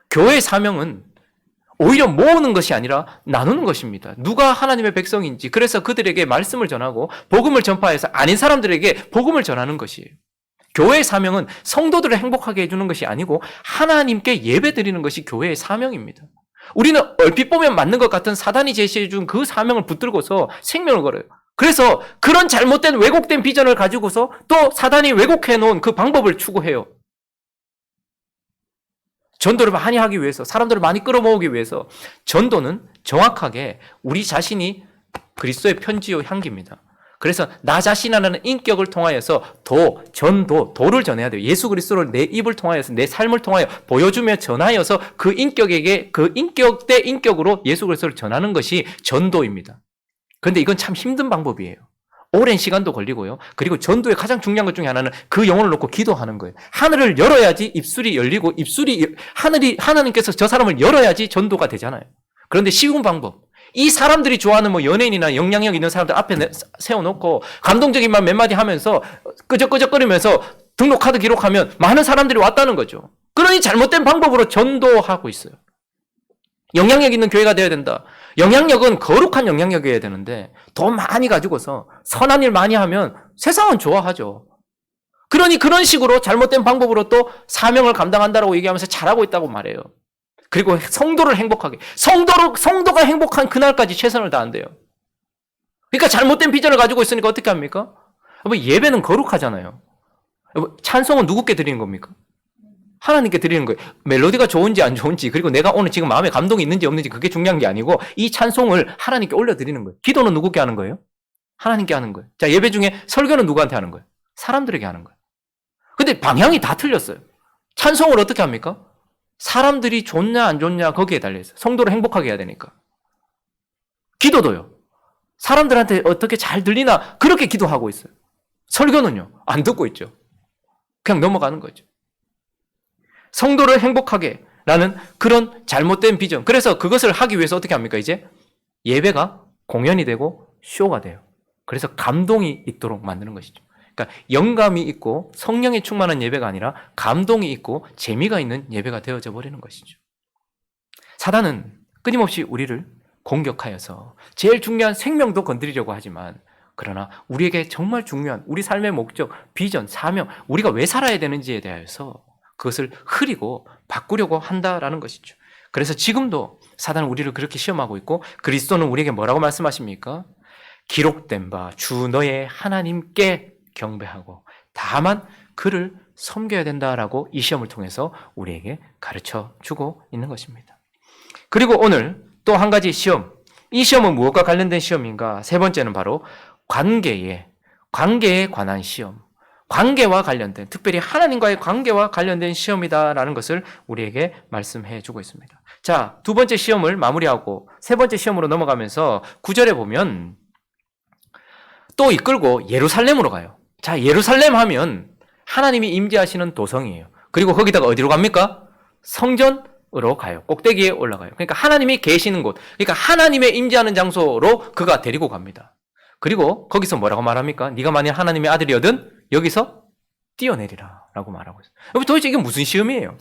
교회의 사명은 오히려 모으는 것이 아니라 나누는 것입니다. 누가 하나님의 백성인지, 그래서 그들에게 말씀을 전하고 복음을 전파해서 아닌 사람들에게 복음을 전하는 것이에요. 교회의 사명은 성도들을 행복하게 해주는 것이 아니고 하나님께 예배드리는 것이 교회의 사명입니다. 우리는 얼핏 보면 맞는 것 같은 사단이 제시해준 그 사명을 붙들고서 생명을 걸어요. 그래서 그런 잘못된 왜곡된 비전을 가지고서 또 사단이 왜곡해놓은 그 방법을 추구해요. 전도를 많이 하기 위해서, 사람들을 많이 끌어모으기 위해서. 전도는 정확하게 우리 자신이 그리스도의 편지요 향기입니다. 그래서 나 자신이라는 인격을 통하여서 도를 전해야 돼요. 예수 그리스도를 내 입을 통하여서, 내 삶을 통하여 보여주며 전하여서 그 인격에게, 그 인격 대 인격으로 예수 그리스도를 전하는 것이 전도입니다. 그런데 이건 참 힘든 방법이에요. 오랜 시간도 걸리고요. 그리고 전도의 가장 중요한 것 중에 하나는 그 영혼을 놓고 기도하는 거예요. 하늘을 열어야지 입술이 열리고, 하나님께서 저 사람을 열어야지 전도가 되잖아요. 그런데 쉬운 방법. 이 사람들이 좋아하는 연예인이나 영향력 있는 사람들 앞에 세워놓고 감동적인 말 몇 마디 하면서 끄적끄적거리면서 등록카드 기록하면 많은 사람들이 왔다는 거죠. 그러니 잘못된 방법으로 전도하고 있어요. 영향력 있는 교회가 되어야 된다. 영향력은 거룩한 영향력이어야 되는데 돈 많이 가지고서 선한 일 많이 하면 세상은 좋아하죠. 그러니 그런 식으로 잘못된 방법으로 또 사명을 감당한다라고 얘기하면서 잘하고 있다고 말해요. 그리고 성도를 행복하게, 성도가 행복한 그날까지 최선을 다한대요. 그러니까 잘못된 비전을 가지고 있으니까 어떻게 합니까? 예배는 거룩하잖아요. 찬송은 누구께 드리는 겁니까? 하나님께 드리는 거예요. 멜로디가 좋은지 안 좋은지, 그리고 내가 오늘 지금 마음에 감동이 있는지 없는지 그게 중요한 게 아니고 이 찬송을 하나님께 올려드리는 거예요. 기도는 누구께 하는 거예요? 하나님께 하는 거예요. 자, 예배 중에 설교는 누구한테 하는 거예요? 사람들에게 하는 거예요. 근데 방향이 다 틀렸어요. 찬송을 어떻게 합니까? 사람들이 좋냐 안 좋냐 거기에 달려있어요. 성도를 행복하게 해야 되니까. 기도도요. 사람들한테 어떻게 잘 들리나 그렇게 기도하고 있어요. 설교는요. 안 듣고 있죠. 그냥 넘어가는 거죠. 성도를 행복하게 라는 그런 잘못된 비전. 그래서 그것을 하기 위해서 어떻게 합니까? 이제 예배가 공연이 되고 쇼가 돼요. 그래서 감동이 있도록 만드는 것이죠. 그러니까 영감이 있고 성령에 충만한 예배가 아니라 감동이 있고 재미가 있는 예배가 되어져 버리는 것이죠. 사단은 끊임없이 우리를 공격하여서 제일 중요한 생명도 건드리려고 하지만, 그러나 우리에게 정말 중요한 우리 삶의 목적, 비전, 사명, 우리가 왜 살아야 되는지에 대해서 그것을 흐리고 바꾸려고 한다라는 것이죠. 그래서 지금도 사단은 우리를 그렇게 시험하고 있고, 그리스도는 우리에게 뭐라고 말씀하십니까? 기록된 바 주 너의 하나님께 경배하고 다만 그를 섬겨야 된다라고 이 시험을 통해서 우리에게 가르쳐 주고 있는 것입니다. 그리고 오늘 또 한 가지 시험, 이 시험은 무엇과 관련된 시험인가? 세 번째는 바로 관계에 관한 시험, 관계와 관련된, 특별히 하나님과의 관계와 관련된 시험이다라는 것을 우리에게 말씀해 주고 있습니다. 자, 두 번째 시험을 마무리하고 세 번째 시험으로 넘어가면서 9절에 보면 또 이끌고 예루살렘으로 가요. 자, 예루살렘 하면 하나님이 임재하시는 도성이에요. 그리고 거기다가 어디로 갑니까? 성전으로 가요. 꼭대기에 올라가요. 그러니까 하나님이 계시는 곳, 그러니까 하나님의 임재하는 장소로 그가 데리고 갑니다. 그리고 거기서 뭐라고 말합니까? 네가 만일 하나님의 아들이거든 여기서 뛰어내리라 라고 말하고 있어요. 여러분, 도대체 이게 무슨 시험이에요?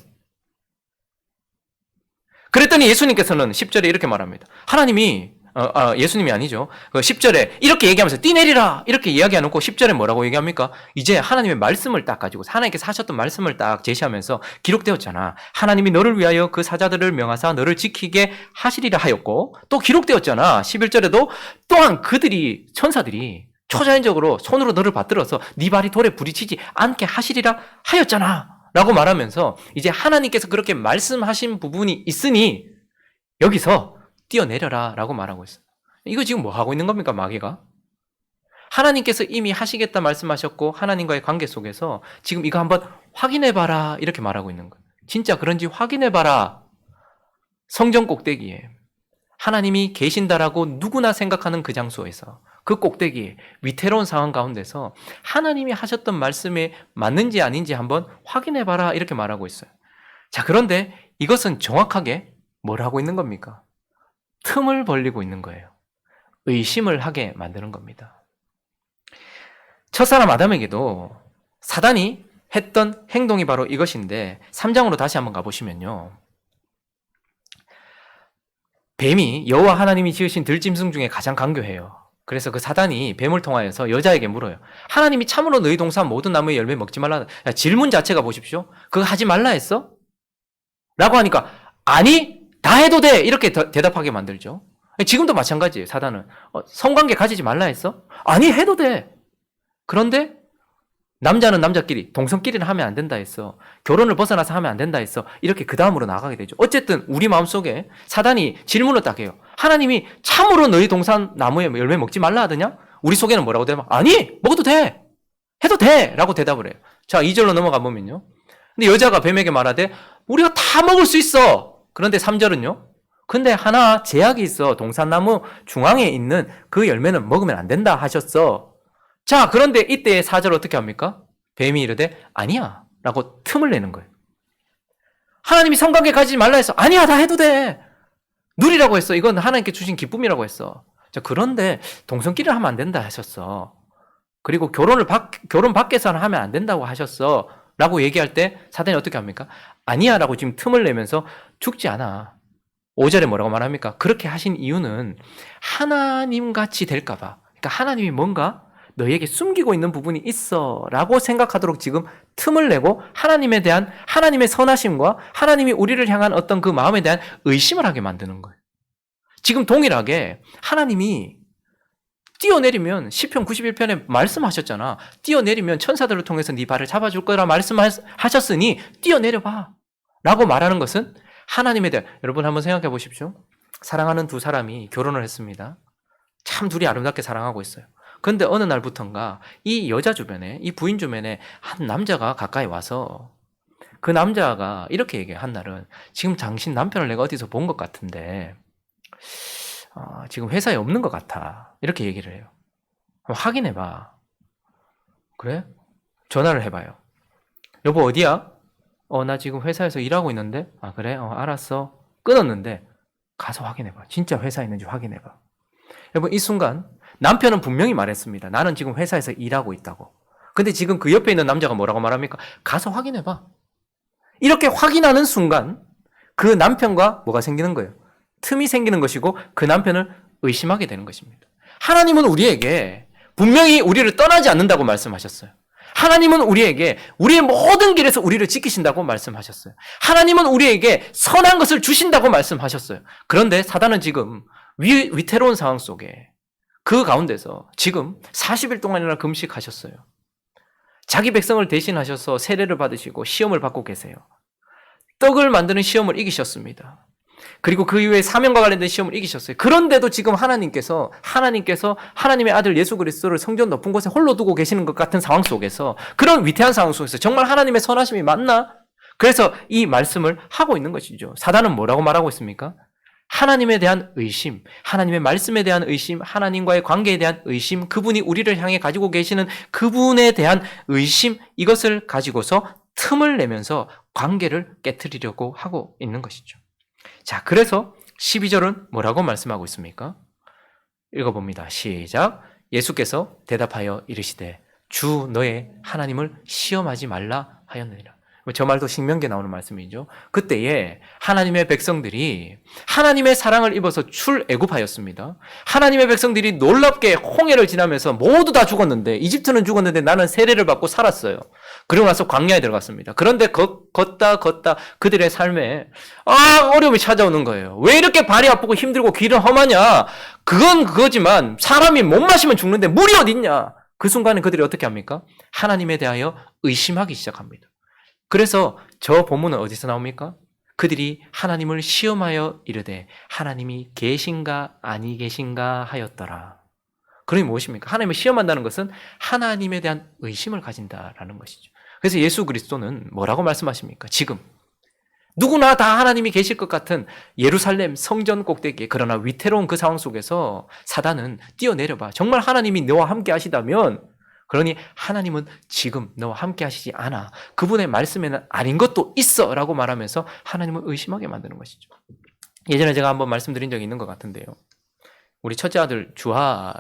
그랬더니 예수님께서는 10절에 이렇게 말합니다. 하나님이 예수님이 아니죠. 10절에 이렇게 얘기하면서 뛰내리라 이렇게 이야기 안 하고 10절에 뭐라고 얘기합니까? 이제 하나님의 말씀을 딱 가지고 하나님께서 하셨던 말씀을 딱 제시하면서 기록되었잖아. 하나님이 너를 위하여 그 사자들을 명하사 너를 지키게 하시리라 하였고, 또 기록되었잖아. 11절에도 또한 그들이, 천사들이 초자연적으로 손으로 너를 받들어서 네 발이 돌에 부딪히지 않게 하시리라 하였잖아 라고 말하면서 이제 하나님께서 그렇게 말씀하신 부분이 있으니 여기서 뛰어내려라 라고 말하고 있어요. 이거 지금 뭐 하고 있는 겁니까, 마귀가? 하나님께서 이미 하시겠다 말씀하셨고 하나님과의 관계 속에서 지금 이거 한번 확인해봐라 이렇게 말하고 있는 거예요. 진짜 그런지 확인해봐라. 성전 꼭대기에 하나님이 계신다라고 누구나 생각하는 그 장소에서, 그 꼭대기에 위태로운 상황 가운데서 하나님이 하셨던 말씀에 맞는지 아닌지 한번 확인해봐라 이렇게 말하고 있어요. 자, 그런데 이것은 정확하게 뭘 하고 있는 겁니까? 틈을 벌리고 있는 거예요. 의심을 하게 만드는 겁니다. 첫사람 아담에게도 사단이 했던 행동이 바로 이것인데 3장으로 다시 한번 가보시면요. 뱀이 여호와 하나님이 지으신 들짐승 중에 가장 간교해요. 그래서 그 사단이 뱀을 통하여서 여자에게 물어요. 하나님이 참으로 너희 동산 모든 나무의 열매 먹지 말라. 야, 질문 자체가 보십시오. 그거 하지 말라 했어? 라고 하니까 아니 다 해도 돼 이렇게 대답하게 만들죠. 지금도 마찬가지예요. 사단은 성관계 가지지 말라 했어? 아니 해도 돼. 그런데 남자는 남자끼리 동성끼리는 하면 안 된다 했어. 결혼을 벗어나서 하면 안 된다 했어. 이렇게 그 다음으로 나가게 되죠. 어쨌든 우리 마음속에 사단이 질문을 딱 해요. 하나님이 참으로 너희 동산 나무에 열매 먹지 말라 하더냐? 우리 속에는 뭐라고 대답? 아니 먹어도 돼. 해도 돼 라고 대답을 해요. 자 2절로 넘어가 보면요. 근데 여자가 뱀에게 말하되 우리가 다 먹을 수 있어. 그런데 3절은요. 근데 하나 제약이 있어. 동산나무 중앙에 있는 그 열매는 먹으면 안 된다 하셨어. 자, 그런데 이때 4절 어떻게 합니까? 뱀이 이르되 아니야 라고 틈을 내는 거예요. 하나님이 성관계 가지지 말라 했어. 아니야 다 해도 돼. 누리라고 했어. 이건 하나님께 주신 기쁨이라고 했어. 자, 그런데 동성끼리를 하면 안 된다 하셨어. 그리고 결혼 밖에서는 하면 안 된다고 하셨어 라고 얘기할 때 사단이 어떻게 합니까? 아니야 라고 지금 틈을 내면서 죽지 않아. 5절에 뭐라고 말합니까? 그렇게 하신 이유는 하나님같이 될까봐. 그러니까 하나님이 뭔가 너에게 숨기고 있는 부분이 있어 라고 생각하도록 지금 틈을 내고 하나님에 대한 하나님의 선하심과 하나님이 우리를 향한 어떤 그 마음에 대한 의심을 하게 만드는 거예요. 지금 동일하게 하나님이 뛰어내리면 시편 91편에 말씀하셨잖아. 뛰어내리면 천사들을 통해서 네 발을 잡아줄 거라 말씀하셨으니 뛰어내려봐 라고 말하는 것은 하나님에 대한, 여러분 한번 생각해 보십시오. 사랑하는 두 사람이 결혼을 했습니다. 참 둘이 아름답게 사랑하고 있어요. 그런데 어느 날부턴가 이 여자 주변에, 이 부인 주변에 한 남자가 가까이 와서 그 남자가 이렇게 얘기해요. 한 날은 지금 당신 남편을 내가 어디서 본 것 같은데 지금 회사에 없는 것 같아. 이렇게 얘기를 해요. 확인해봐. 그래? 전화를 해봐요. 여보 어디야? 나 지금 회사에서 일하고 있는데. 아 그래? 알았어. 끊었는데 가서 확인해봐. 진짜 회사에 있는지 확인해봐. 여러분 이 순간 남편은 분명히 말했습니다. 나는 지금 회사에서 일하고 있다고. 근데 지금 그 옆에 있는 남자가 뭐라고 말합니까? 가서 확인해봐. 이렇게 확인하는 순간 그 남편과 뭐가 생기는 거예요? 틈이 생기는 것이고 그 남편을 의심하게 되는 것입니다. 하나님은 우리에게 분명히 우리를 떠나지 않는다고 말씀하셨어요. 하나님은 우리에게 우리의 모든 길에서 우리를 지키신다고 말씀하셨어요. 하나님은 우리에게 선한 것을 주신다고 말씀하셨어요. 그런데 사단은 지금 위태로운 상황 속에 그 가운데서 지금 40일 동안이나 금식하셨어요. 자기 백성을 대신하셔서 세례를 받으시고 시험을 받고 계세요. 떡을 만드는 시험을 이기셨습니다. 그리고 그 이후에 사명과 관련된 시험을 이기셨어요. 그런데도 지금 하나님께서 하나님의 아들 예수 그리스도를 성전 높은 곳에 홀로 두고 계시는 것 같은 상황 속에서, 그런 위태한 상황 속에서 정말 하나님의 선하심이 맞나? 그래서 이 말씀을 하고 있는 것이죠. 사단은 뭐라고 말하고 있습니까? 하나님에 대한 의심, 하나님의 말씀에 대한 의심, 하나님과의 관계에 대한 의심, 그분이 우리를 향해 가지고 계시는 그분에 대한 의심, 이것을 가지고서 틈을 내면서 관계를 깨트리려고 하고 있는 것이죠. 자, 그래서 12절은 뭐라고 말씀하고 있습니까? 읽어봅니다. 시작. 예수께서 대답하여 이르시되 주 너의 하나님을 시험하지 말라 하였느니라. 저 말도 신명기에 나오는 말씀이죠. 그때에 하나님의 백성들이 하나님의 사랑을 입어서 출애굽하였습니다. 하나님의 백성들이 놀랍게 홍해를 지나면서 모두 다 죽었는데, 이집트는 죽었는데 나는 세례를 받고 살았어요. 그리고 나서 광야에 들어갔습니다. 그런데 걷다 그들의 삶에 어려움이 찾아오는 거예요. 왜 이렇게 발이 아프고 힘들고 길은 험하냐? 그건 그거지만 사람이 못 마시면 죽는데 물이 어딨냐? 그 순간에 그들이 어떻게 합니까? 하나님에 대하여 의심하기 시작합니다. 그래서 저 본문은 어디서 나옵니까? 그들이 하나님을 시험하여 이르되 하나님이 계신가 아니 계신가 하였더라. 그러니 무엇입니까? 하나님을 시험한다는 것은 하나님에 대한 의심을 가진다라는 것이죠. 그래서 예수 그리스도는 뭐라고 말씀하십니까? 지금 누구나 다 하나님이 계실 것 같은 예루살렘 성전 꼭대기에, 그러나 위태로운 그 상황 속에서 사단은 뛰어내려봐. 정말 하나님이 너와 함께 하시다면, 그러니 하나님은 지금 너와 함께 하시지 않아. 그분의 말씀에는 아닌 것도 있어 라고 말하면서 하나님을 의심하게 만드는 것이죠. 예전에 제가 한번 말씀드린 적이 있는 것 같은데요. 우리 첫째 아들 주하,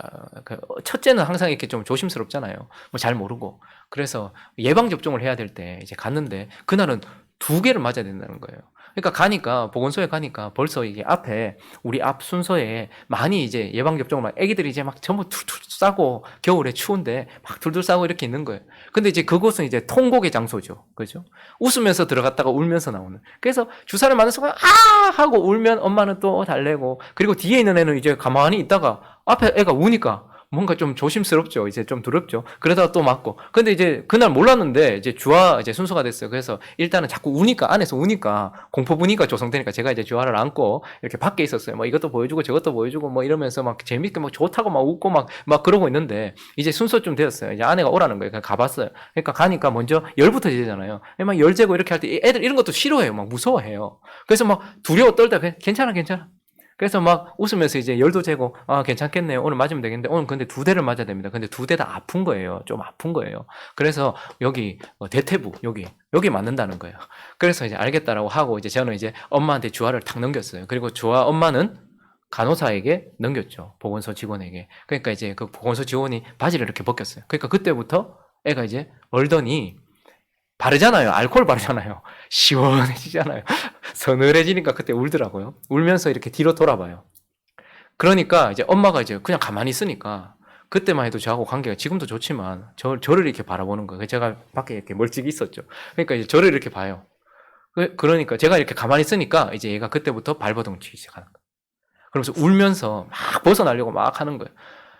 첫째는 항상 이렇게 좀 조심스럽잖아요. 뭐 잘 모르고. 그래서 예방접종을 해야 될 때 이제 갔는데, 그날은 두 개를 맞아야 된다는 거예요. 그러니까 가니까 보건소에 가니까 벌써 이게 앞에 우리 앞 순서에 많이 이제 예방접종을 막 애기들이 이제 막 전부 툴툴 싸고 겨울에 추운데 막 둘둘 싸고 이렇게 있는 거예요. 근데 이제 그곳은 이제 통곡의 장소죠. 그죠? 웃으면서 들어갔다가 울면서 나오는. 그래서 주사를 맞는 순간 아 하고 울면 엄마는 또 달래고, 그리고 뒤에 있는 애는 이제 가만히 있다가 앞에 애가 우니까 뭔가 좀 조심스럽죠. 이제 좀 두렵죠. 그러다가 또 맞고. 근데 이제 그날 몰랐는데 이제 주화 이제 순서가 됐어요. 그래서 일단은 자꾸 우니까, 안에서 우니까 공포 분위기가 조성되니까 제가 이제 주화를 안고 이렇게 밖에 있었어요. 뭐 이것도 보여주고 저것도 보여주고 뭐 이러면서 막 재밌게 막 좋다고 막 웃고 막 그러고 있는데 이제 순서쯤 되었어요. 이제 아내가 오라는 거예요. 그냥 가봤어요. 그러니까 가니까 먼저 열부터 지잖아요. 막 열 재고 이렇게 할 때 애들 이런 것도 싫어해요. 막 무서워해요. 그래서 막 두려워 떨다 괜찮아. 그래서 막 웃으면서 이제 열도 재고, 아, 괜찮겠네요. 오늘 맞으면 되겠는데, 오늘 근데 두 대를 맞아야 됩니다. 근데 두 대 다 아픈 거예요. 좀 아픈 거예요. 그래서 여기, 대퇴부, 여기 맞는다는 거예요. 그래서 이제 알겠다라고 하고, 이제 저는 이제 엄마한테 주화를 탁 넘겼어요. 그리고 주화 엄마는 간호사에게 넘겼죠. 보건소 직원에게. 그러니까 이제 그 보건소 직원이 바지를 이렇게 벗겼어요. 그러니까 그때부터 애가 이제 얼더니 바르잖아요. 알코올 바르잖아요. 시원해지잖아요. 서늘해지니까 그때 울더라고요. 울면서 이렇게 뒤로 돌아봐요. 그러니까 이제 엄마가 이제 그냥 가만히 있으니까 그때만 해도 저하고 관계가 지금도 좋지만 저를 이렇게 바라보는 거예요. 제가 밖에 이렇게 멀찍이 있었죠. 그러니까 이제 저를 이렇게 봐요. 그러니까 제가 이렇게 가만히 있으니까 이제 얘가 그때부터 발버둥 치기 시작하는 거예요. 그러면서 울면서 막 벗어나려고 막 하는 거예요.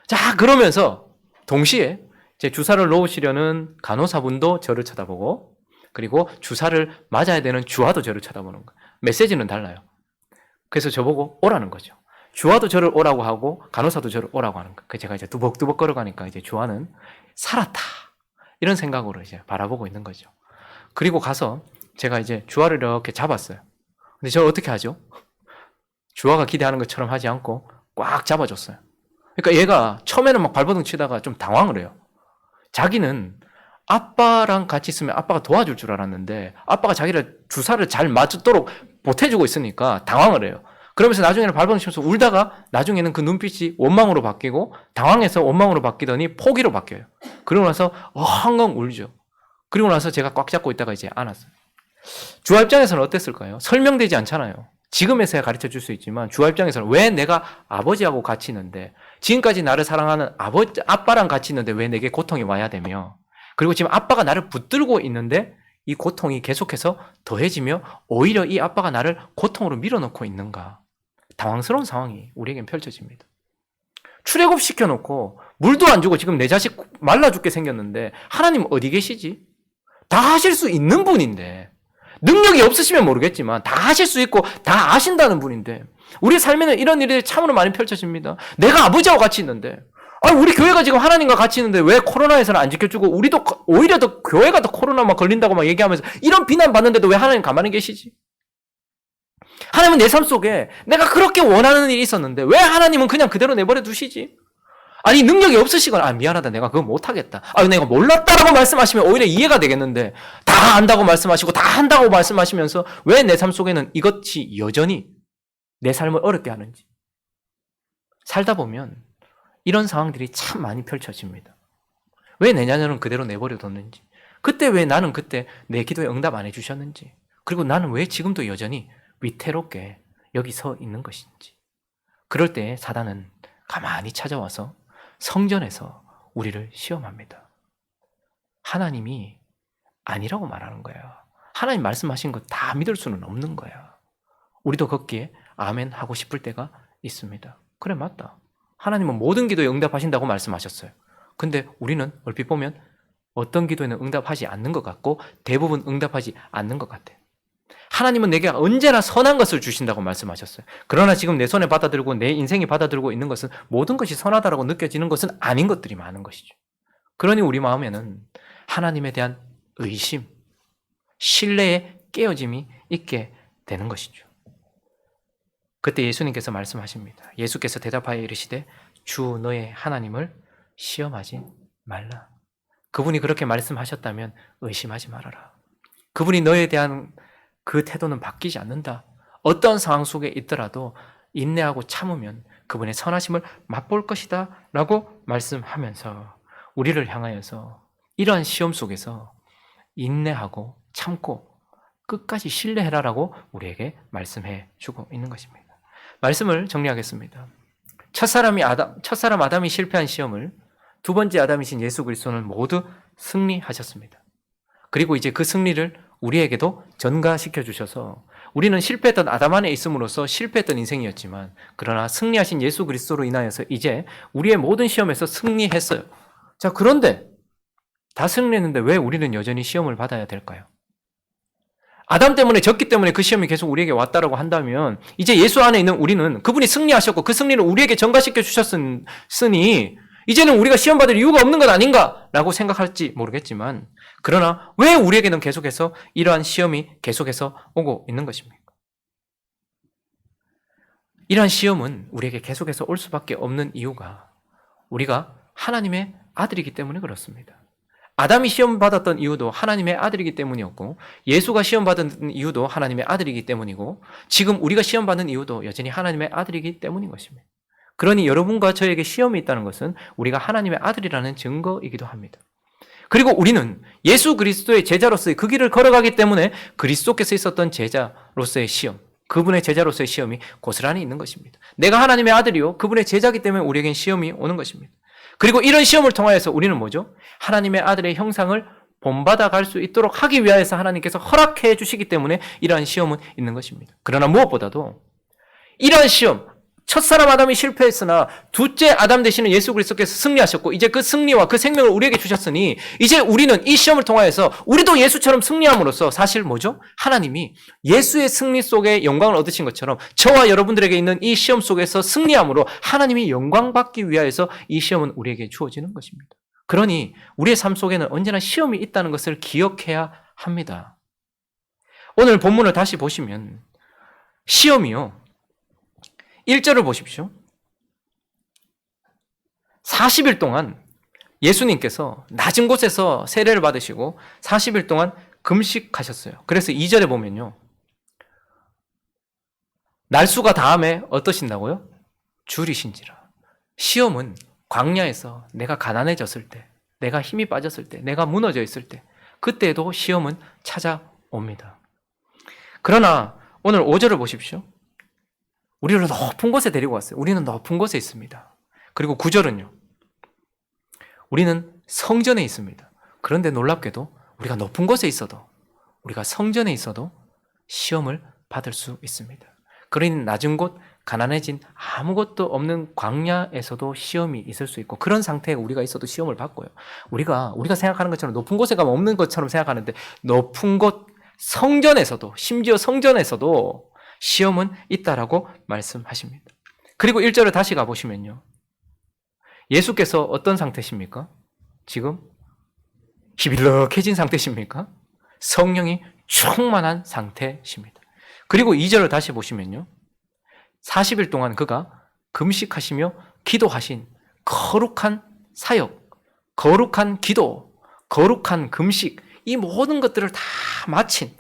자, 그러면서 동시에 제 주사를 놓으시려는 간호사분도 저를 쳐다보고, 그리고 주사를 맞아야 되는 주화도 저를 쳐다보는 거예요. 메시지는 달라요. 그래서 저보고 오라는 거죠. 주화도 저를 오라고 하고 간호사도 저를 오라고 하는 거예요. 제가 이제 두벅두벅 걸어가니까 이제 주화는 살았다, 이런 생각으로 이제 바라보고 있는 거죠. 그리고 가서 제가 이제 주화를 이렇게 잡았어요. 근데 저 어떻게 하죠? 주화가 기대하는 것처럼 하지 않고 꽉 잡아줬어요. 그러니까 얘가 처음에는 막 발버둥 치다가 좀 당황을 해요. 자기는 아빠랑 같이 있으면 아빠가 도와줄 줄 알았는데 아빠가 자기를 주사를 잘 맞도록 보태주고 있으니까 당황을 해요. 그러면서 나중에는 발버둥 치면서 울다가 나중에는 그 눈빛이 원망으로 바뀌고, 당황해서 원망으로 바뀌더니 포기로 바뀌어요. 그러고 나서 엉엉 울죠. 그리고 나서 제가 꽉 잡고 있다가 이제 안았어요. 주아 입장에서는 어땠을까요? 설명되지 않잖아요. 지금에서야 가르쳐 줄 수 있지만 주아 입장에서는 왜 내가 아버지하고 같이 있는데, 지금까지 나를 사랑하는 아빠랑 같이 있는데 왜 내게 고통이 와야 되며, 그리고 지금 아빠가 나를 붙들고 있는데 이 고통이 계속해서 더해지며 오히려 이 아빠가 나를 고통으로 밀어넣고 있는가. 당황스러운 상황이 우리에겐 펼쳐집니다. 출애굽 시켜놓고 물도 안 주고 지금 내 자식 말라 죽게 생겼는데 하나님 어디 계시지? 다 하실 수 있는 분인데, 능력이 없으시면 모르겠지만 다 하실 수 있고 다 아신다는 분인데, 우리 삶에는 이런 일이 참으로 많이 펼쳐집니다. 내가 아버지하고 같이 있는데, 우리 교회가 지금 하나님과 같이 있는데 왜 코로나에서는 안 지켜주고 우리도 오히려 더 교회가 더 코로나만 걸린다고 막 얘기하면서 이런 비난 받는데도 왜 하나님 가만히 계시지? 하나님은 내 삶 속에 내가 그렇게 원하는 일이 있었는데 왜 하나님은 그냥 그대로 내버려 두시지? 아니, 능력이 없으시거나, 미안하다, 내가 그거 못하겠다, 내가 몰랐다라고 말씀하시면 오히려 이해가 되겠는데, 다 안다고 말씀하시고 다 한다고 말씀하시면서 왜 내 삶 속에는 이것이 여전히 내 삶을 어렵게 하는지. 살다 보면 이런 상황들이 참 많이 펼쳐집니다. 왜 내 자녀는 그대로 내버려 뒀는지, 그때 왜 나는 그때 내 기도에 응답 안 해주셨는지, 그리고 나는 왜 지금도 여전히 위태롭게 여기 서 있는 것인지. 그럴 때 사단은 가만히 찾아와서 성전에서 우리를 시험합니다. 하나님이 아니라고 말하는 거야. 하나님 말씀하신 거 다 믿을 수는 없는 거야. 우리도 거기에 아멘 하고 싶을 때가 있습니다. 그래, 맞다. 하나님은 모든 기도에 응답하신다고 말씀하셨어요. 근데 우리는 얼핏 보면 어떤 기도에는 응답하지 않는 것 같고 대부분 응답하지 않는 것 같아요. 하나님은 내게 언제나 선한 것을 주신다고 말씀하셨어요. 그러나 지금 내 손에 받아들고 내 인생이 받아들고 있는 것은 모든 것이 선하다고 느껴지는 것은 아닌 것들이 많은 것이죠. 그러니 우리 마음에는 하나님에 대한 의심, 신뢰의 깨어짐이 있게 되는 것이죠. 그때 예수님께서 말씀하십니다. 예수께서 대답하여 이르시되 주 너의 하나님을 시험하지 말라. 그분이 그렇게 말씀하셨다면 의심하지 말아라. 그분이 너에 대한 그 태도는 바뀌지 않는다. 어떤 상황 속에 있더라도 인내하고 참으면 그분의 선하심을 맛볼 것이다 라고 말씀하면서 우리를 향하여서 이러한 시험 속에서 인내하고 참고 끝까지 신뢰해라라고 우리에게 말씀해 주고 있는 것입니다. 말씀을 정리하겠습니다. 첫사람 아담이 실패한 시험을 두 번째 아담이신 예수 그리스도는 모두 승리하셨습니다. 그리고 이제 그 승리를 우리에게도 전가시켜 주셔서 우리는 실패했던 아담 안에 있음으로써 실패했던 인생이었지만 그러나 승리하신 예수 그리스도로 인하여서 이제 우리의 모든 시험에서 승리했어요. 자, 그런데 다 승리했는데 왜 우리는 여전히 시험을 받아야 될까요? 아담 때문에 졌기 때문에 그 시험이 계속 우리에게 왔다라고 한다면 이제 예수 안에 있는 우리는 그분이 승리하셨고 그 승리를 우리에게 전가시켜 주셨으니 이제는 우리가 시험 받을 이유가 없는 것 아닌가라고 생각할지 모르겠지만 그러나 왜 우리에게는 계속해서 이러한 시험이 계속해서 오고 있는 것입니까? 이러한 시험은 우리에게 계속해서 올 수밖에 없는 이유가 우리가 하나님의 아들이기 때문에 그렇습니다. 아담이 시험 받았던 이유도 하나님의 아들이기 때문이었고 예수가 시험 받은 이유도 하나님의 아들이기 때문이고 지금 우리가 시험 받는 이유도 여전히 하나님의 아들이기 때문인 것입니다. 그러니 여러분과 저에게 시험이 있다는 것은 우리가 하나님의 아들이라는 증거이기도 합니다. 그리고 우리는 예수 그리스도의 제자로서의 그 길을 걸어가기 때문에 그리스도께서 있었던 제자로서의 시험, 그분의 제자로서의 시험이 고스란히 있는 것입니다. 내가 하나님의 아들이요 그분의 제자이기 때문에 우리에겐 시험이 오는 것입니다. 그리고 이런 시험을 통하여서 우리는 뭐죠? 하나님의 아들의 형상을 본받아 갈 수 있도록 하기 위하여서 하나님께서 허락해 주시기 때문에 이러한 시험은 있는 것입니다. 그러나 무엇보다도 이러한 시험, 첫사람 아담이 실패했으나 둘째 아담 되시는 예수 그리스도께서 승리하셨고 이제 그 승리와 그 생명을 우리에게 주셨으니 이제 우리는 이 시험을 통하여서 우리도 예수처럼 승리함으로써 사실 뭐죠? 하나님이 예수의 승리 속에 영광을 얻으신 것처럼 저와 여러분들에게 있는 이 시험 속에서 승리함으로 하나님이 영광받기 위하여서 이 시험은 우리에게 주어지는 것입니다. 그러니 우리의 삶 속에는 언제나 시험이 있다는 것을 기억해야 합니다. 오늘 본문을 다시 보시면 시험이요 1절을 보십시오. 40일 동안 예수님께서 낮은 곳에서 세례를 받으시고 40일 동안 금식하셨어요. 그래서 2절에 보면요. 날수가 다함에 어떠신다고요? 줄이신지라. 시험은 광야에서 내가 가난해졌을 때, 내가 힘이 빠졌을 때, 내가 무너져 있을 때 그때도 시험은 찾아옵니다. 그러나 오늘 5절을 보십시오. 우리를 높은 곳에 데리고 왔어요. 우리는 높은 곳에 있습니다. 그리고 9절은요. 우리는 성전에 있습니다. 그런데 놀랍게도 우리가 높은 곳에 있어도 우리가 성전에 있어도 시험을 받을 수 있습니다. 그러니 낮은 곳, 가난해진 아무것도 없는 광야에서도 시험이 있을 수 있고 그런 상태에 우리가 있어도 시험을 받고요. 우리가 생각하는 것처럼 높은 곳에 가면 없는 것처럼 생각하는데 높은 곳, 성전에서도 심지어 성전에서도 시험은 있다라고 말씀하십니다. 그리고 1절을 다시 가보시면요. 예수께서 어떤 상태십니까? 지금 희빌럭해진 상태십니까? 성령이 충만한 상태십니다. 그리고 2절을 다시 보시면요. 40일 동안 그가 금식하시며 기도하신 거룩한 사역, 거룩한 기도, 거룩한 금식 이 모든 것들을 다 마친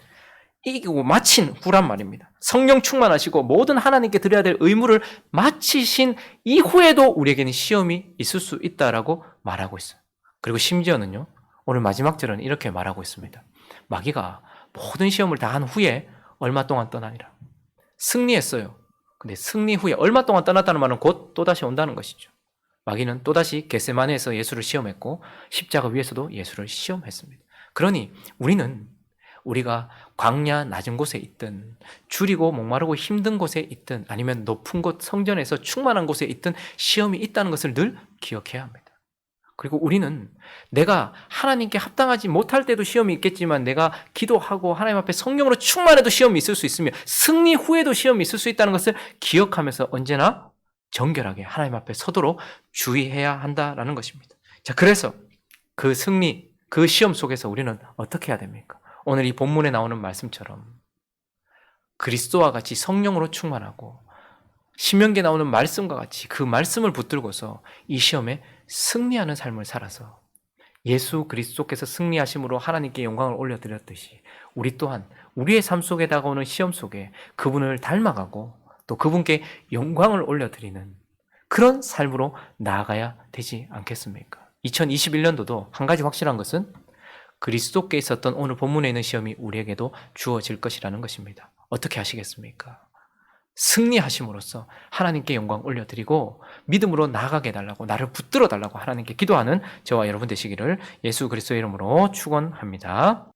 후란 말입니다. 성령 충만하시고 모든 하나님께 드려야 될 의무를 마치신 이후에도 우리에게는 시험이 있을 수 있다라고 말하고 있어요. 그리고 심지어는요. 오늘 마지막 절은 이렇게 말하고 있습니다. 마귀가 모든 시험을 다 한 후에 얼마 동안 떠나니라. 승리했어요. 근데 승리 후에 얼마 동안 떠났다는 말은 곧 또다시 온다는 것이죠. 마귀는 또다시 겟세마네에서 예수를 시험했고 십자가 위에서도 예수를 시험했습니다. 그러니 우리가 광야 낮은 곳에 있든 줄이고 목마르고 힘든 곳에 있든 아니면 높은 곳 성전에서 충만한 곳에 있든 시험이 있다는 것을 늘 기억해야 합니다. 그리고 우리는 내가 하나님께 합당하지 못할 때도 시험이 있겠지만 내가 기도하고 하나님 앞에 성령으로 충만해도 시험이 있을 수 있으며 승리 후에도 시험이 있을 수 있다는 것을 기억하면서 언제나 정결하게 하나님 앞에 서도록 주의해야 한다라는 것입니다. 자, 그래서 그 승리, 그 시험 속에서 우리는 어떻게 해야 됩니까? 오늘 이 본문에 나오는 말씀처럼 그리스도와 같이 성령으로 충만하고 신명기에 나오는 말씀과 같이 그 말씀을 붙들고서 이 시험에 승리하는 삶을 살아서 예수 그리스도께서 승리하심으로 하나님께 영광을 올려드렸듯이 우리 또한 우리의 삶 속에 다가오는 시험 속에 그분을 닮아가고 또 그분께 영광을 올려드리는 그런 삶으로 나아가야 되지 않겠습니까? 2021년도도 한 가지 확실한 것은 그리스도께 있었던 오늘 본문에 있는 시험이 우리에게도 주어질 것이라는 것입니다. 어떻게 하시겠습니까? 승리하심으로써 하나님께 영광 올려드리고 믿음으로 나아가게 해달라고, 나를 붙들어 달라고 하나님께 기도하는 저와 여러분 되시기를 예수 그리스도의 이름으로 축원합니다.